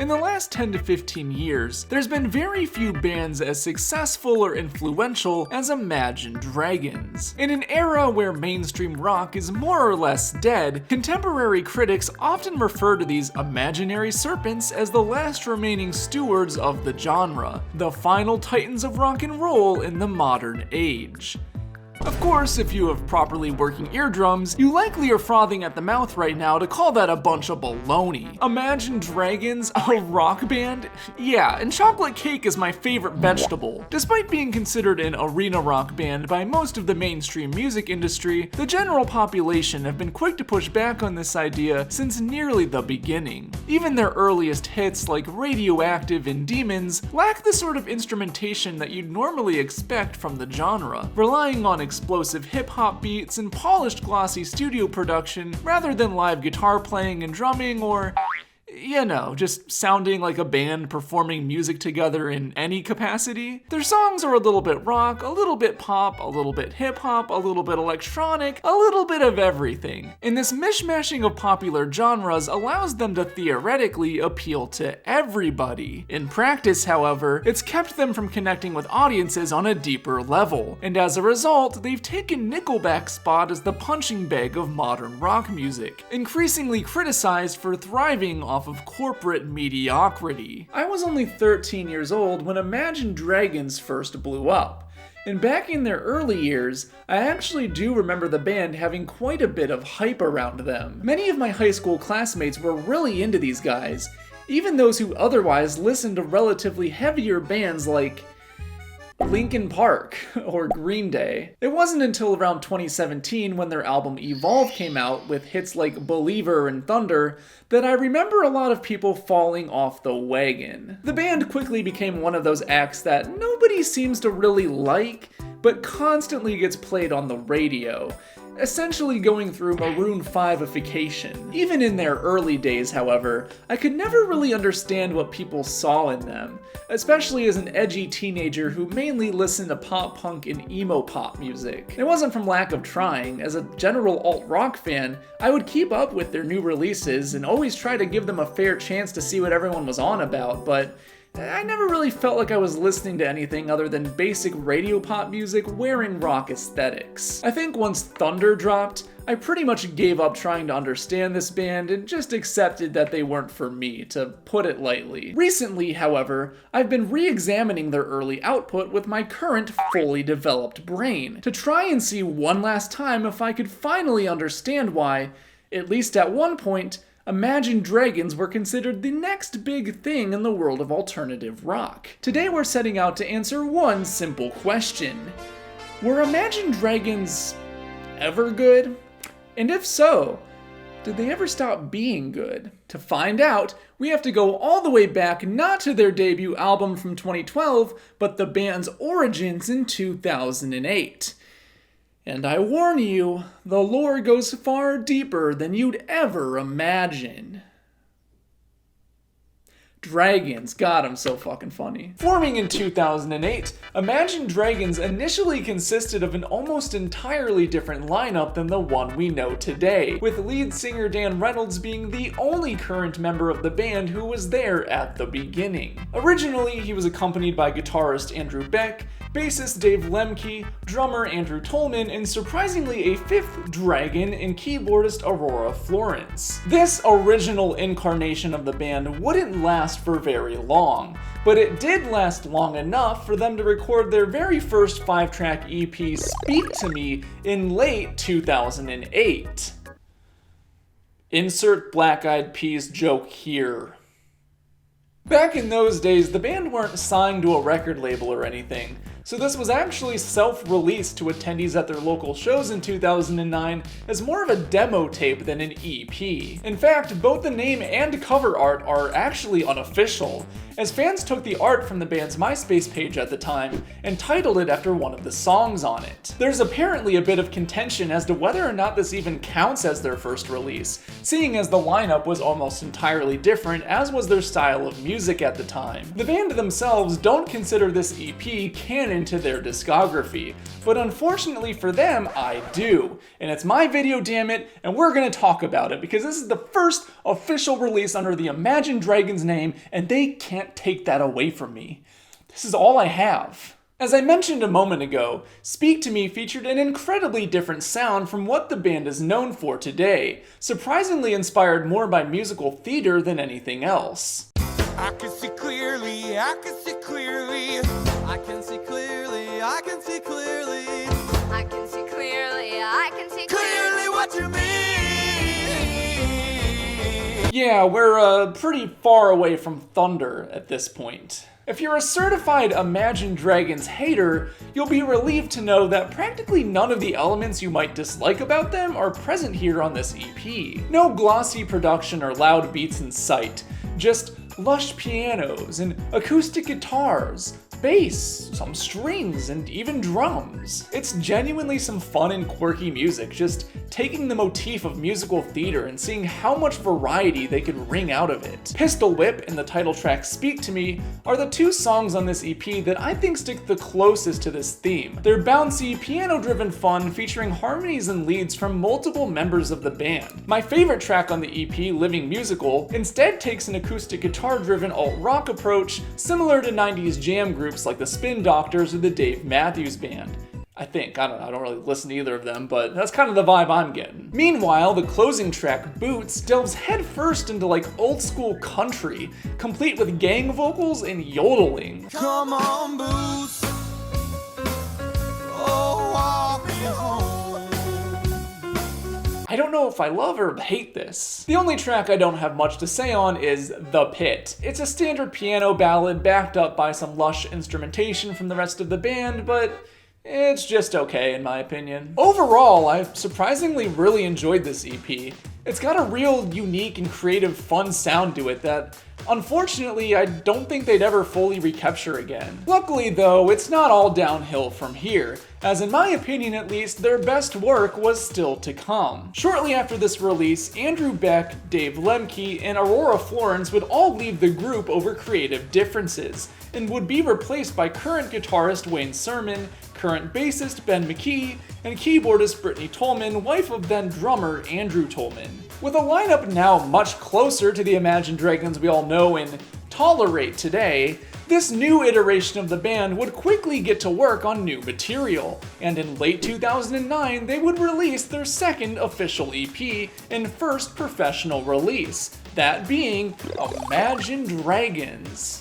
In the last 10 to 15 years, there's been very few bands as successful or influential as Imagine Dragons. In an era where mainstream rock is more or less dead, contemporary critics often refer to these imaginary serpents as the last remaining stewards of the genre, the final titans of rock and roll in the modern age. Of course, if you have properly working eardrums, you likely are frothing at the mouth right now to call that a bunch of baloney. Imagine Dragons, a rock band? Yeah, and chocolate cake is my favorite vegetable. Despite being considered an arena rock band by most of the mainstream music industry, the general population have been quick to push back on this idea since nearly the beginning. Even their earliest hits, like Radioactive and Demons, lack the sort of instrumentation that you'd normally expect from the genre, relying on explosive hip-hop beats and polished glossy studio production rather than live guitar playing and drumming or, you know, just sounding like a band performing music together in any capacity. Their songs are a little bit rock, a little bit pop, a little bit hip-hop, a little bit electronic, a little bit of everything. And this mishmashing of popular genres allows them to theoretically appeal to everybody. In practice, however, it's kept them from connecting with audiences on a deeper level. And as a result, they've taken Nickelback's spot as the punching bag of modern rock music, increasingly criticized for thriving off of corporate mediocrity. I was only 13 years old when Imagine Dragons first blew up. And back in their early years, I actually do remember the band having quite a bit of hype around them. Many of my high school classmates were really into these guys, even those who otherwise listened to relatively heavier bands like Linkin Park or Green Day. It wasn't until around 2017 when their album Evolve came out with hits like Believer and Thunder that I remember a lot of people falling off the wagon. The band quickly became one of those acts that nobody seems to really like, but constantly gets played on the radio, essentially going through Maroon 5ification. Even in their early days, however, I could never really understand what people saw in them, especially as an edgy teenager who mainly listened to pop punk and emo pop music. It wasn't from lack of trying. As a general alt-rock fan, I would keep up with their new releases and always try to give them a fair chance to see what everyone was on about, but I never really felt like I was listening to anything other than basic radio pop music wearing rock aesthetics. I think once Thunder dropped, I pretty much gave up trying to understand this band and just accepted that they weren't for me, to put it lightly. Recently, however, I've been re-examining their early output with my current fully developed brain, to try and see one last time if I could finally understand why, at least at one point, Imagine Dragons were considered the next big thing in the world of alternative rock. Today we're setting out to answer one simple question. Were Imagine Dragons ever good? And if so, did they ever stop being good? To find out, we have to go all the way back not to their debut album from 2012, but the band's origins in 2008. And I warn you, the lore goes far deeper than you'd ever imagine. Dragons, God, I'm so fucking funny. Forming in 2008, Imagine Dragons initially consisted of an almost entirely different lineup than the one we know today, with lead singer Dan Reynolds being the only current member of the band who was there at the beginning. Originally, he was accompanied by guitarist Andrew Beck, bassist Dave Lemke, drummer Andrew Tolman, and surprisingly a fifth dragon in keyboardist Aurora Florence. This original incarnation of the band wouldn't last for very long, but it did last long enough for them to record their very first 5-track EP, Speak to Me, in late 2008. Insert Black Eyed Peas joke here. Back in those days, the band weren't signed to a record label or anything, so this was actually self-released to attendees at their local shows in 2009 as more of a demo tape than an EP. In fact, both the name and cover art are actually unofficial, as fans took the art from the band's MySpace page at the time and titled it after one of the songs on it. There's apparently a bit of contention as to whether or not this even counts as their first release, seeing as the lineup was almost entirely different, as was their style of music at the time. The band themselves don't consider this EP canon into their discography, but unfortunately for them, I do. And it's my video, damn it, and we're gonna talk about it because this is the first official release under the Imagine Dragons name, and they can't take that away from me. This is all I have. As I mentioned a moment ago, Speak to Me featured an incredibly different sound from what the band is known for today, surprisingly inspired more by musical theater than anything else. I can see clearly, I can see clearly, I can see clearly, I can see clearly, I can see clearly, I can see clearly what you mean. Yeah, we're pretty far away from Thunder at this point. If you're a certified Imagine Dragons hater, you'll be relieved to know that practically none of the elements you might dislike about them are present here on this EP. No glossy production or loud beats in sight, just lush pianos and acoustic guitars, bass, some strings, and even drums. It's genuinely some fun and quirky music, just taking the motif of musical theater and seeing how much variety they could wring out of it. Pistol Whip and the title track Speak to Me are the two songs on this EP that I think stick the closest to this theme. They're bouncy, piano-driven fun featuring harmonies and leads from multiple members of the band. My favorite track on the EP, Living Musical, instead takes an acoustic guitar-driven alt-rock approach similar to 90s jam groups like the Spin Doctors or the Dave Matthews Band. I think. I don't really listen to either of them, but that's kind of the vibe I'm getting. Meanwhile, the closing track, Boots, delves headfirst into like old school country, complete with gang vocals and yodeling. Come on, Boots. Oh, walk me home. I don't know if I love or hate this. The only track I don't have much to say on is The Pit. It's a standard piano ballad backed up by some lush instrumentation from the rest of the band, but it's just okay in my opinion. Overall, I've surprisingly really enjoyed this EP. It's got a real unique and creative fun sound to it that unfortunately I don't think they'd ever fully recapture again. Luckily though, it's not all downhill from here, as in my opinion at least, their best work was still to come. Shortly after this release, Andrew Beck, Dave Lemke, and Aurora Florence would all leave the group over creative differences, and would be replaced by current guitarist Wayne Sermon, current bassist Ben McKee, and keyboardist Brittany Tolman, wife of then drummer Andrew Tolman. With a lineup now much closer to the Imagine Dragons we all know and tolerate today, this new iteration of the band would quickly get to work on new material, and in late 2009 they would release their second official EP and first professional release, that being Imagine Dragons.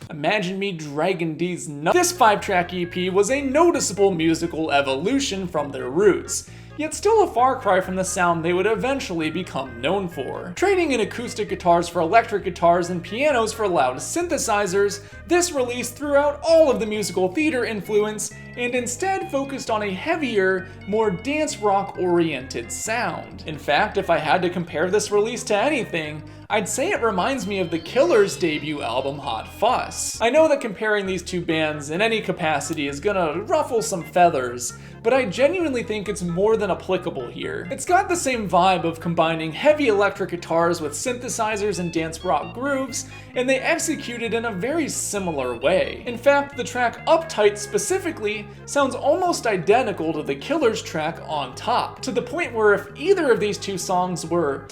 Imagine me dragging these nuts. This 5-track EP was a noticeable musical evolution from their roots, yet still a far cry from the sound they would eventually become known for. Trading in acoustic guitars for electric guitars and pianos for loud synthesizers, this release threw out all of the musical theater influence and instead focused on a heavier, more dance rock oriented sound. In fact, if I had to compare this release to anything, I'd say it reminds me of the Killers' debut album Hot Fuss. I know that comparing these two bands in any capacity is gonna ruffle some feathers, but I genuinely think it's more than applicable here. It's got the same vibe of combining heavy electric guitars with synthesizers and dance rock grooves, and they execute it in a very similar way. In fact, the track Uptight specifically sounds almost identical to the Killers track On Top, to the point where if either of these two songs were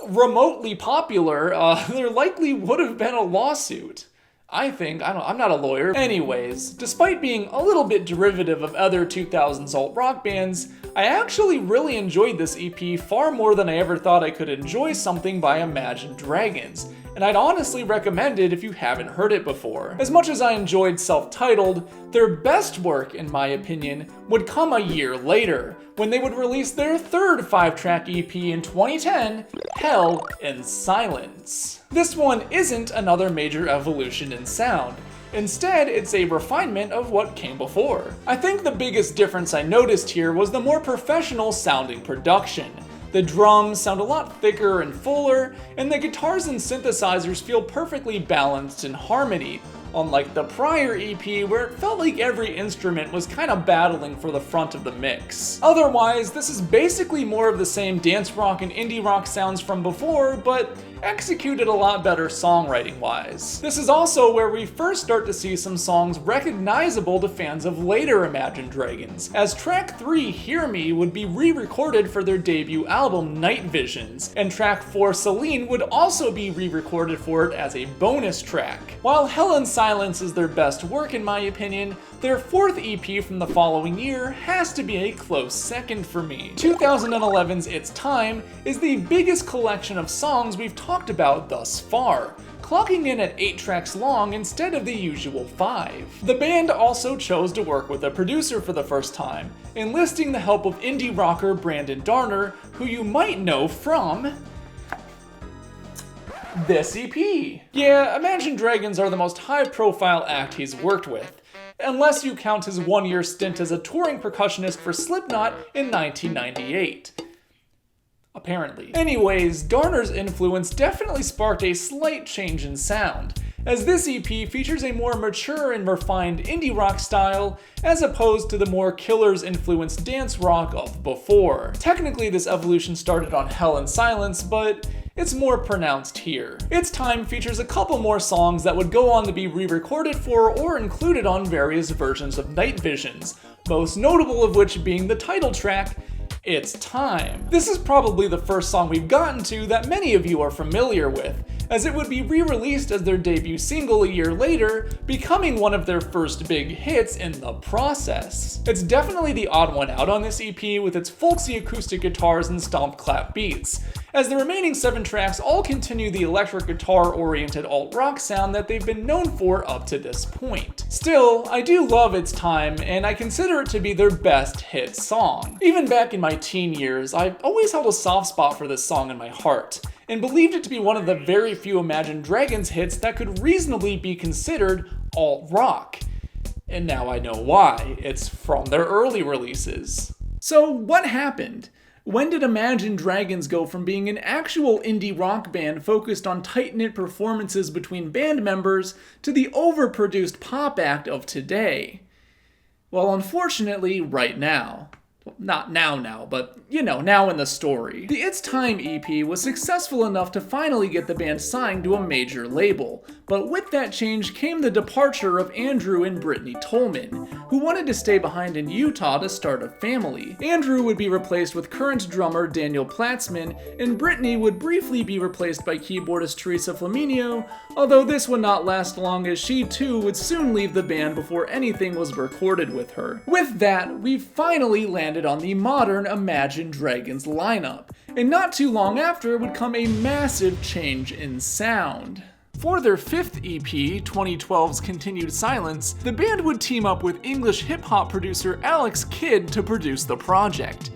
remotely popular, there likely would have been a lawsuit. I think. I'm not a lawyer. Anyways, despite being a little bit derivative of other 2000s alt rock bands, I actually really enjoyed this EP far more than I ever thought I could enjoy something by Imagine Dragons, and I'd honestly recommend it if you haven't heard it before. As much as I enjoyed Self-Titled, their best work, in my opinion, would come a year later, when they would release their third 5-track EP in 2010, Hell in Silence. This one isn't another major evolution in sound. Instead, it's a refinement of what came before. I think the biggest difference I noticed here was the more professional sounding production. The drums sound a lot thicker and fuller, and the guitars and synthesizers feel perfectly balanced in harmony, unlike the prior EP where it felt like every instrument was kind of battling for the front of the mix. Otherwise, this is basically more of the same dance rock and indie rock sounds from before, but executed a lot better songwriting-wise. This is also where we first start to see some songs recognizable to fans of later Imagine Dragons, as track 3, Hear Me, would be re-recorded for their debut album Night Visions, and track 4, Celine, would also be re-recorded for it as a bonus track. While Hell in Silence is their best work in my opinion, their 4th EP from the following year has to be a close second for me. 2011's It's Time is the biggest collection of songs we've talked about thus far, clocking in at 8 tracks long instead of the usual 5. The band also chose to work with a producer for the first time, enlisting the help of indie rocker Brandon Darner, who you might know from this EP. Yeah, Imagine Dragons are the most high-profile act he's worked with, unless you count his 1-year stint as a touring percussionist for Slipknot in 1998. Apparently. Anyways, Darner's influence definitely sparked a slight change in sound, as this EP features a more mature and refined indie rock style, as opposed to the more Killers-influenced dance rock of before. Technically, this evolution started on Hell in Silence, but it's more pronounced here. It's Time features a couple more songs that would go on to be re-recorded for or included on various versions of Night Visions, most notable of which being the title track, It's Time. This is probably the first song we've gotten to that many of you are familiar with, as it would be re-released as their debut single a year later, becoming one of their first big hits in the process. It's definitely the odd one out on this EP with its folksy acoustic guitars and stomp clap beats, as the remaining 7 tracks all continue the electric guitar-oriented alt-rock sound that they've been known for up to this point. Still, I do love It's Time, and I consider it to be their best hit song. Even back in my teen years, I've always held a soft spot for this song in my heart, and believed it to be one of the very few Imagine Dragons hits that could reasonably be considered alt-rock. And now I know why. It's from their early releases. So what happened? When did Imagine Dragons go from being an actual indie rock band focused on tight-knit performances between band members to the overproduced pop act of today? Well, unfortunately, right now. Not now, but you know, now in the story. The It's Time EP was successful enough to finally get the band signed to a major label, but with that change came the departure of Andrew and Brittany Tolman, who wanted to stay behind in Utah to start a family. Andrew would be replaced with current drummer Daniel Platzman, and Brittany would briefly be replaced by keyboardist Teresa Flaminio, although this would not last long as she too would soon leave the band before anything was recorded with her. With that, we finally landed on the modern Imagine Dragons lineup, and not too long after would come a massive change in sound. For their 5th EP, 2012's Continued Silence, the band would team up with English hip-hop producer Alex Kidd to produce the project.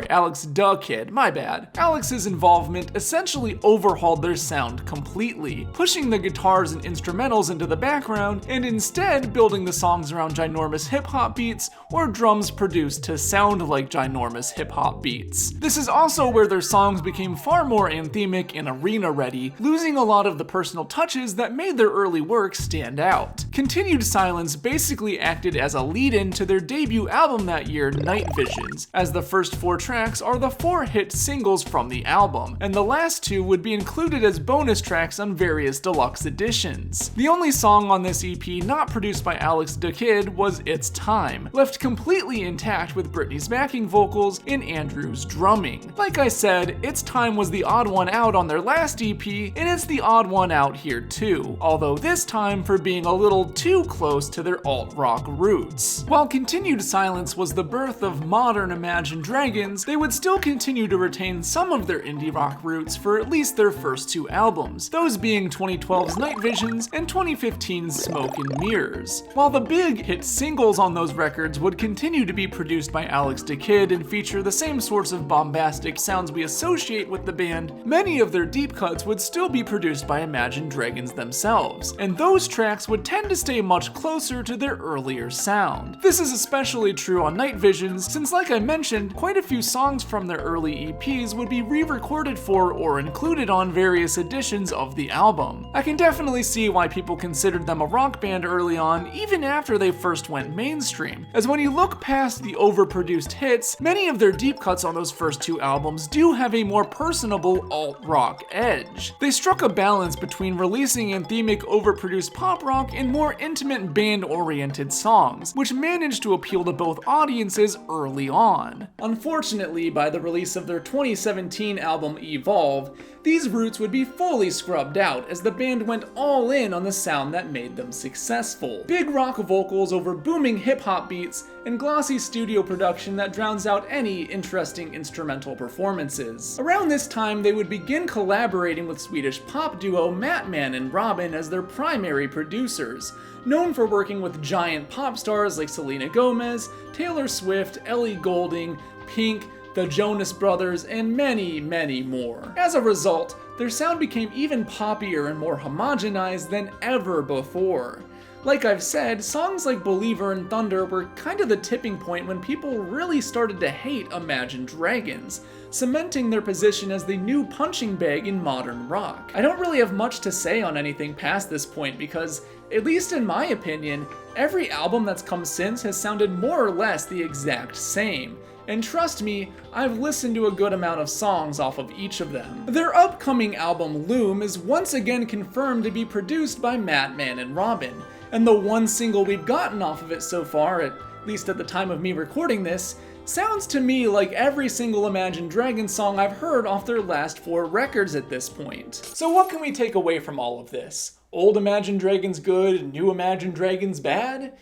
Alex Da Kid, my bad. Alex's involvement essentially overhauled their sound completely, pushing the guitars and instrumentals into the background, and instead building the songs around ginormous hip-hop beats, or drums produced to sound like ginormous hip-hop beats. This is also where their songs became far more anthemic and arena-ready, losing a lot of the personal touches that made their early work stand out. Continued Silence basically acted as a lead-in to their debut album that year, Night Visions, as the first 4 tracks are the 4 hit singles from the album, and the last 2 would be included as bonus tracks on various deluxe editions. The only song on this EP not produced by Alex Da Kid was It's Time, left completely intact with Brittany's backing vocals and Andrew's drumming. Like I said, It's Time was the odd one out on their last EP, and it's the odd one out here too, although this time for being a little too close to their alt-rock roots. While Continued Silence was the birth of modern Imagine Dragons, they would still continue to retain some of their indie rock roots for at least their first 2 albums, those being 2012's Night Visions and 2015's Smoke and Mirrors. While the big hit singles on those records would continue to be produced by Alex Da Kid and feature the same sorts of bombastic sounds we associate with the band, many of their deep cuts would still be produced by Imagine Dragons themselves, and those tracks would tend to stay much closer to their earlier sound. This is especially true on Night Visions, since like I mentioned, quite a few songs from their early EPs would be re-recorded for or included on various editions of the album. I can definitely see why people considered them a rock band early on, even after they first went mainstream, as when you look past the overproduced hits, many of their deep cuts on those first two albums do have a more personable alt-rock edge. They struck a balance between releasing anthemic overproduced pop rock and more intimate band-oriented songs, which managed to appeal to both audiences early on. Unfortunately, by the release of their 2017 album Evolve, these roots would be fully scrubbed out as the band went all in on the sound that made them successful. Big rock vocals over booming hip-hop beats and glossy studio production that drowns out any interesting instrumental performances. Around this time, they would begin collaborating with Swedish pop duo Mattman and Robin as their primary producers, known for working with giant pop stars like Selena Gomez, Taylor Swift, Ellie Goulding, Pink, the Jonas Brothers, and many, many more. As a result, their sound became even poppier and more homogenized than ever before. Like I've said, songs like Believer and Thunder were kind of the tipping point when people really started to hate Imagine Dragons, cementing their position as the new punching bag in modern rock. I don't really have much to say on anything past this point because, at least in my opinion, every album that's come since has sounded more or less the exact same. And trust me, I've listened to a good amount of songs off of each of them. Their upcoming album Loom is once again confirmed to be produced by Mattman and Robin, and the one single we've gotten off of it so far, at least at the time of me recording this, sounds to me like every single Imagine Dragons song I've heard off their last 4 records at this point. So what can we take away from all of this? Old Imagine Dragons good, new Imagine Dragons bad?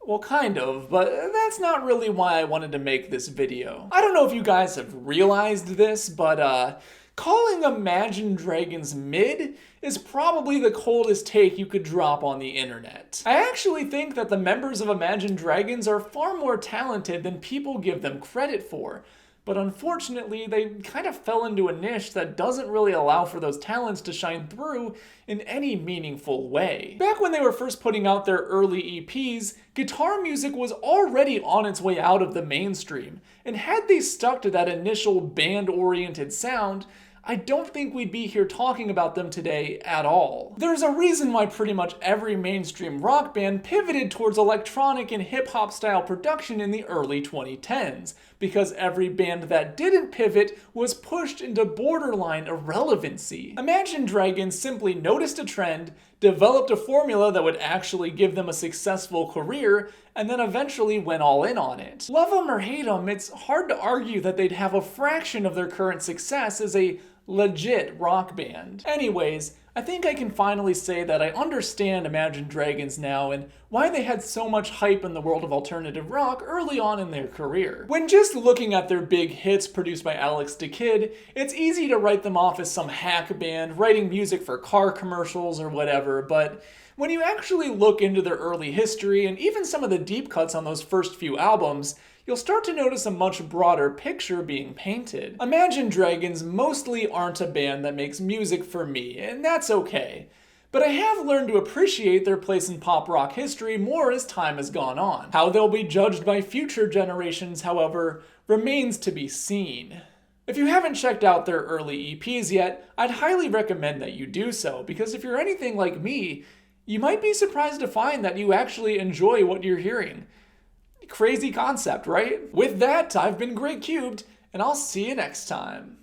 Well, kind of, but that's not really why I wanted to make this video. I don't know if you guys have realized this, but calling Imagine Dragons mid is probably the coldest take you could drop on the internet. I actually think that the members of Imagine Dragons are far more talented than people give them credit for. But unfortunately, they kind of fell into a niche that doesn't really allow for those talents to shine through in any meaningful way. Back when they were first putting out their early EPs, guitar music was already on its way out of the mainstream, and had they stuck to that initial band-oriented sound, I don't think we'd be here talking about them today at all. There's a reason why pretty much every mainstream rock band pivoted towards electronic and hip-hop style production in the early 2010s, because every band that didn't pivot was pushed into borderline irrelevancy. Imagine Dragons simply noticed a trend, developed a formula that would actually give them a successful career, and then eventually went all in on it. Love them or hate them, it's hard to argue that they'd have a fraction of their current success as a legit rock band. Anyways, I think I can finally say that I understand Imagine Dragons now and why they had so much hype in the world of alternative rock early on in their career. When just looking at their big hits produced by Alex da Kid, it's easy to write them off as some hack band writing music for car commercials or whatever, but when you actually look into their early history and even some of the deep cuts on those first few albums, you'll start to notice a much broader picture being painted. Imagine Dragons mostly aren't a band that makes music for me, and that's okay. But I have learned to appreciate their place in pop rock history more as time has gone on. How they'll be judged by future generations, however, remains to be seen. If you haven't checked out their early EPs yet, I'd highly recommend that you do so, because if you're anything like me, you might be surprised to find that you actually enjoy what you're hearing. Crazy concept, right? With that, I've been GregCubed, and I'll see you next time.